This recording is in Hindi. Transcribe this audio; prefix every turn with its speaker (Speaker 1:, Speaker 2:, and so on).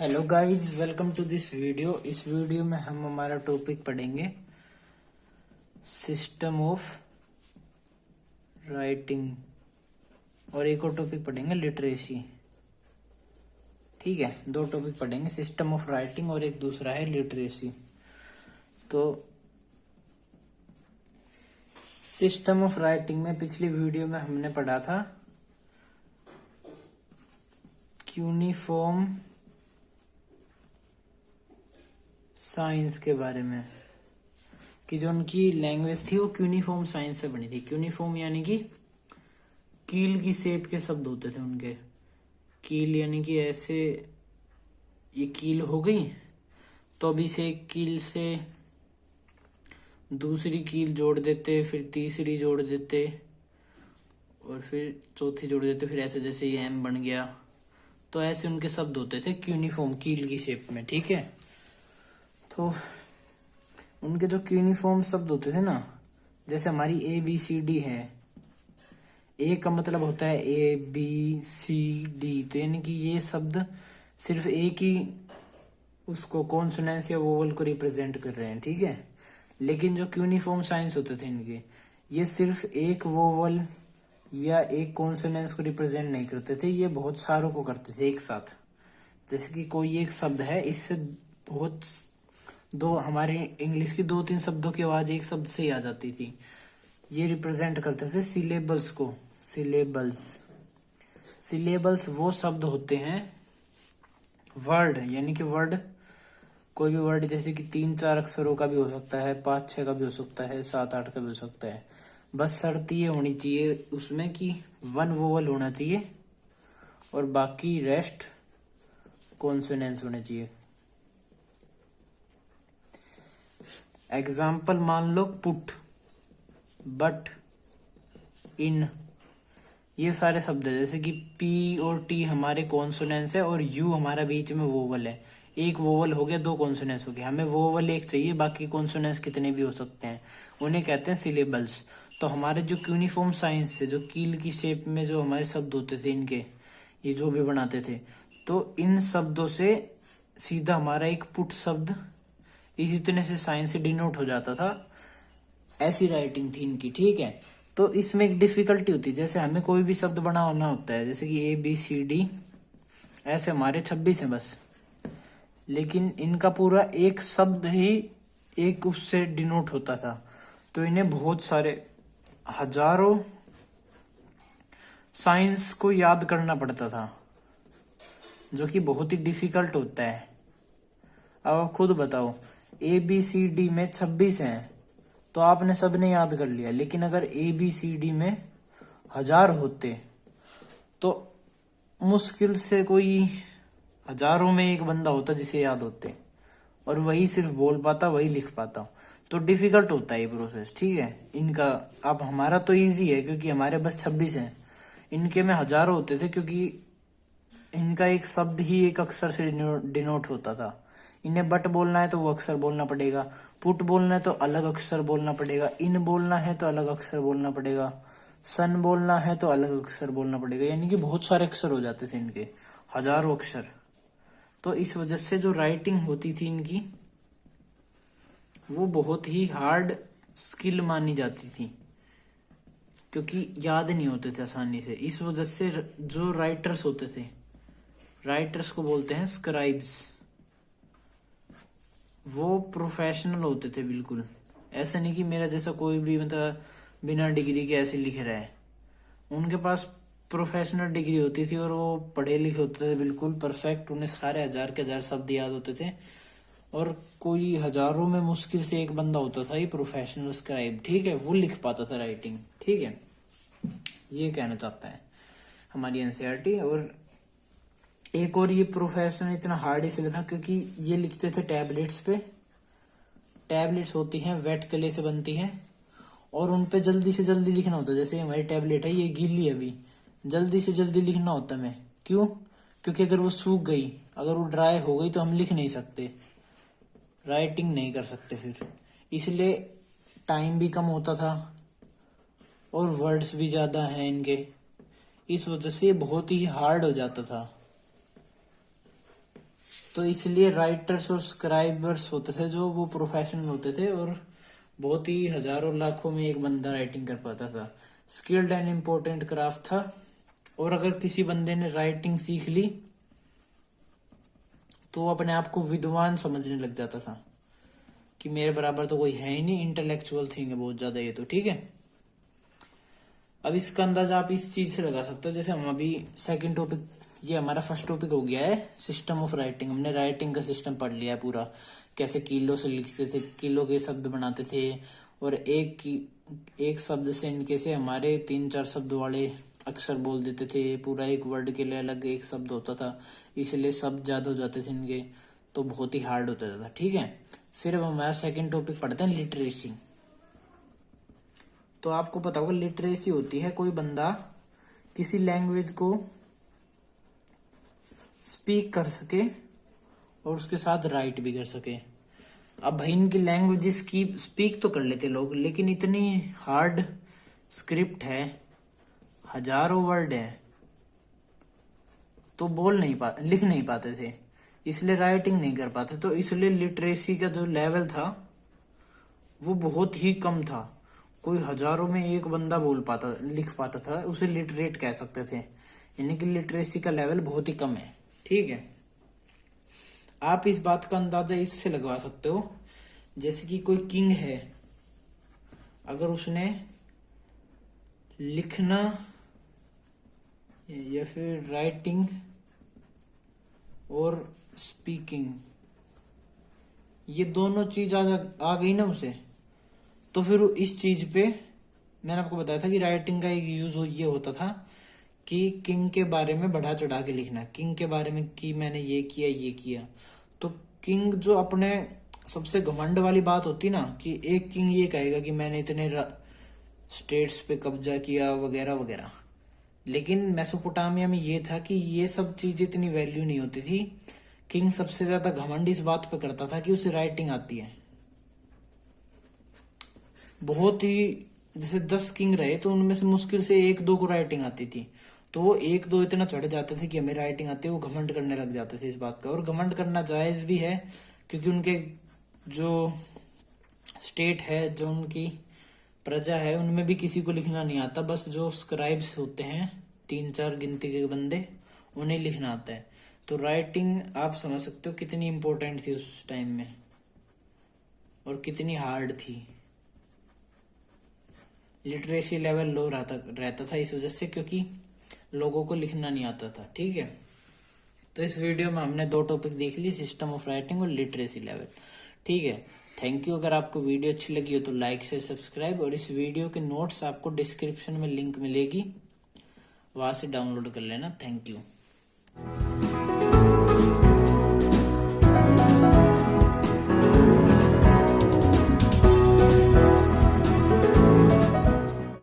Speaker 1: Hello guys, welcome to this video. इस वीडियो में हम हमारा टॉपिक पढ़ेंगे सिस्टम ऑफ राइटिंग और एक और टॉपिक पढ़ेंगे लिटरेसी। ठीक है, दो टॉपिक पढ़ेंगे, सिस्टम ऑफ राइटिंग और एक दूसरा है लिटरेसी। तो सिस्टम ऑफ राइटिंग में पिछली वीडियो में हमने पढ़ा था क्यूनिफॉर्म साइंस के बारे में, कि जो उनकी लैंग्वेज थी वो क्यूनिफॉर्म साइंस से बनी थी। क्यूनिफॉर्म यानी कि कील की शेप के शब्द होते थे उनके। कील यानी कि ऐसे ये कील हो गई, तो अभी से एक कील से दूसरी कील जोड़ देते, फिर तीसरी जोड़ देते और फिर चौथी जोड़ देते, फिर ऐसे जैसे ये एम बन गया। तो ऐसे उनके शब्द होते थे क्यूनिफॉर्म कील की शेप में। ठीक है, तो उनके जो क्यूनिफॉर्म शब्द होते थे ना, जैसे हमारी ए बी सी डी है। ए का मतलब होता है ए बी सी डी, तो यानी कि ये शब्द सिर्फ एक ही उसको कॉन्सोनेंस या वोवल को रिप्रेजेंट कर रहे हैं। ठीक है, लेकिन जो क्यूनिफॉर्म साइंस होते थे इनके, ये सिर्फ एक वोवल या एक कॉन्सोनेंस को रिप्रेजेंट नहीं करते थे, ये बहुत सारों को करते थे एक साथ। जैसे कि कोई एक शब्द है, इससे बहुत दो हमारे इंग्लिश की 2-3 शब्दों की आवाज एक शब्द से ही आ जाती थी। ये रिप्रेजेंट करते थे सिलेबल्स को। सिलेबल्स वो शब्द होते हैं, वर्ड यानी कि वर्ड, कोई भी वर्ड जैसे कि 3-4 अक्षरों का भी हो सकता है, 5-6 का भी हो सकता है, 7-8 का भी हो सकता है। बस शर्त ये होनी चाहिए उसमें कि 1 वोवल होना चाहिए और बाकी रेस्ट कॉन्सोनेंस होने चाहिए। एग्जाम्पल मान लो पुट, बट, इन, ये सारे शब्द है। जैसे कि पी और टी हमारे कॉन्सोनेंस है और यू हमारा बीच में वोवल है। एक वोवल हो गया, 2 कॉन्सोनेंस हो गया। हमें वोवल एक चाहिए, बाकी कॉन्सोनेंस कितने भी हो सकते हैं, उन्हें कहते हैं सिलेबल्स। तो हमारे जो क्यूनिफॉर्म साइंस से जो कील की शेप में जो हमारे शब्द होते थे इनके, ये जो भी बनाते थे, तो इन शब्दों से सीधा हमारा एक पुट शब्द इसी तरह से साइंस से डिनोट हो जाता था। ऐसी राइटिंग थी इनकी। ठीक है, तो इसमें एक डिफिकल्टी होती है। जैसे हमें कोई भी शब्द बनाना होता है, जैसे कि ए बी सी डी, ऐसे हमारे 26 है बस, लेकिन इनका पूरा एक शब्द ही एक उससे डिनोट होता था। तो इन्हें बहुत सारे हजारों साइंस को याद करना पड़ता था, जो कि बहुत ही डिफिकल्ट होता है। अब आप खुद बताओ, ए बी सी डी में 26 हैं तो आपने सबने याद कर लिया, लेकिन अगर ए बी सी डी में 1000 होते तो मुश्किल से कोई हजारों में एक बंदा होता जिसे याद होते, और वही सिर्फ बोल पाता, वही लिख पाता। तो डिफिकल्ट होता है ये प्रोसेस। ठीक है, इनका अब हमारा तो इजी है क्योंकि हमारे बस 26 हैं, इनके में हजारों होते थे क्योंकि इनका एक शब्द ही एक अक्षर से डिनोट होता था। इन्हें बट बोलना है तो वो अक्षर बोलना पड़ेगा, पुट बोलना है तो अलग अक्षर बोलना पड़ेगा, इन बोलना है तो अलग अक्षर बोलना पड़ेगा, सन बोलना है तो अलग अक्षर बोलना पड़ेगा। यानी कि बहुत सारे अक्षर हो जाते थे इनके, हजारों अक्षर। तो इस वजह से जो राइटिंग होती थी इनकी, वो बहुत ही हार्ड स्किल मानी जाती थी क्योंकि याद नहीं होते थे आसानी से। इस वजह से जो राइटर्स होते थे, राइटर्स को बोलते हैं स्क्राइब्स, वो प्रोफेशनल होते थे बिल्कुल। ऐसा नहीं कि मेरा जैसा कोई भी मतलब बिना डिग्री के ऐसे लिख रहा है। उनके पास प्रोफेशनल डिग्री होती थी और वो पढ़े लिखे होते थे बिल्कुल परफेक्ट। उन्हें सारे 1000 के 1000 शब्द याद होते थे, और कोई हजारों में मुश्किल से एक बंदा होता था ये प्रोफेशनल स्क्राइब। ठीक है, वो लिख पाता था राइटिंग। ठीक है, ये कहना चाहता है हमारी एनसीईआरटी। और एक और ये प्रोफेशन इतना हार्ड इसलिए था क्योंकि ये लिखते थे टैबलेट्स पे। टैबलेट्स होती हैं वेट क्ले से बनती हैं, और उन पे जल्दी से जल्दी लिखना होता है। जैसे हमारी टैबलेट है, ये गीली है अभी, जल्दी से जल्दी लिखना होता है हमें। क्यों? क्योंकि अगर वो सूख गई, अगर वो ड्राई हो गई तो हम लिख नहीं सकते, राइटिंग नहीं कर सकते फिर। इसलिए टाइम भी कम होता था और वर्ड्स भी ज्यादा हैं इनके, इस वजह से बहुत ही हार्ड हो जाता था। तो इसलिए राइटर्स और स्क्राइबर्स होते थे जो वो प्रोफेशनल होते थे, और बहुत ही हजारों लाखों में एक बंदा राइटिंग कर पाता था। स्किल्ड एंड इम्पोर्टेंट क्राफ्ट था। और अगर किसी बंदे ने राइटिंग सीख ली तो वो अपने आप को विद्वान समझने लग जाता था कि मेरे बराबर तो कोई है ही नहीं, इंटेलेक्चुअल थिंग है बहुत ज्यादा ये तो। ठीक है, अब इसका अंदाजा आप इस चीज से लगा सकते हो, जैसे हम अभी सेकंड टॉपिक, ये हमारा फर्स्ट टॉपिक हो गया है सिस्टम ऑफ राइटिंग। हमने राइटिंग का सिस्टम पढ़ लिया है पूरा, कैसे किलो से लिखते थे, किलो के शब्द बनाते थे, और एक शब्द से इनके से हमारे 3-4 शब्द वाले अक्षर बोल देते थे। पूरा एक वर्ड के लिए अलग एक शब्द होता था, इसलिए शब्द ज्यादा हो जाते थे इनके, तो बहुत ही हार्ड होता था। ठीक है, फिर अब हमारा सेकंड टॉपिक पढ़ते हैं लिटरेसी। तो आपको पता होगा लिटरेसी होती है कोई बंदा किसी लैंग्वेज को स्पीक कर सके और उसके साथ राइट भी कर सके। अब भाई इनकी लैंग्वेजेस की स्पीक तो कर लेते लोग, लेकिन इतनी हार्ड स्क्रिप्ट है, हजारों वर्ड है, तो लिख नहीं पाते थे, इसलिए राइटिंग नहीं कर पाते। तो इसलिए लिटरेसी का जो लेवल था वो बहुत ही कम था। कोई हजारों में एक बंदा लिख पाता था, उसे लिटरेट कह सकते थे, यानी कि लिटरेसी का लेवल बहुत ही कम है। ठीक है, आप इस बात का अंदाजा इससे लगवा सकते हो, जैसे कि कोई किंग है, अगर उसने लिखना या फिर राइटिंग और स्पीकिंग, ये दोनों चीज आ गई ना उसे, तो फिर इस चीज पे मैंने आपको बताया था कि राइटिंग का एक यूज ये होता था कि किंग के बारे में बढ़ा चढ़ा के लिखना, किंग के बारे में कि मैंने ये किया। तो किंग जो अपने सबसे घमंड वाली बात होती ना, कि एक किंग ये कहेगा कि मैंने इतने स्टेट्स पे कब्जा किया वगैरह वगैरह। लेकिन मेसोपोटामिया में ये था कि ये सब चीज इतनी वैल्यू नहीं होती थी। किंग सबसे ज्यादा घमंड इस बात पे करता था कि उसे राइटिंग आती है। बहुत ही, जैसे 10 किंग रहे तो उनमें से मुश्किल से 1-2 को राइटिंग आती थी, तो वो 1-2 इतना चढ़ जाते थे कि हमें राइटिंग आती है, वो घमंड करने लग जाते थे इस बात पे। और घमंड करना जायज भी है, क्योंकि उनके जो स्टेट है, जो उनकी प्रजा है, उनमें भी किसी को लिखना नहीं आता, बस जो स्क्राइब्स होते हैं 3-4 गिनती के बंदे, उन्हें लिखना आता है। तो राइटिंग आप समझ सकते हो कितनी इंपॉर्टेंट थी उस टाइम में और कितनी हार्ड थी। लिटरेसी लेवल लो रहता था इस वजह से, क्योंकि लोगों को लिखना नहीं आता था। ठीक है, तो इस वीडियो में हमने 2 टॉपिक देख लिए, सिस्टम ऑफ राइटिंग और लिटरेसी लेवल। ठीक है, थैंक यू। अगर आपको वीडियो अच्छी लगी हो तो लाइक शेयर सब्सक्राइब, और इस वीडियो के नोट्स आपको डिस्क्रिप्शन में लिंक मिलेगी, वहां से डाउनलोड कर लेना। Thank you.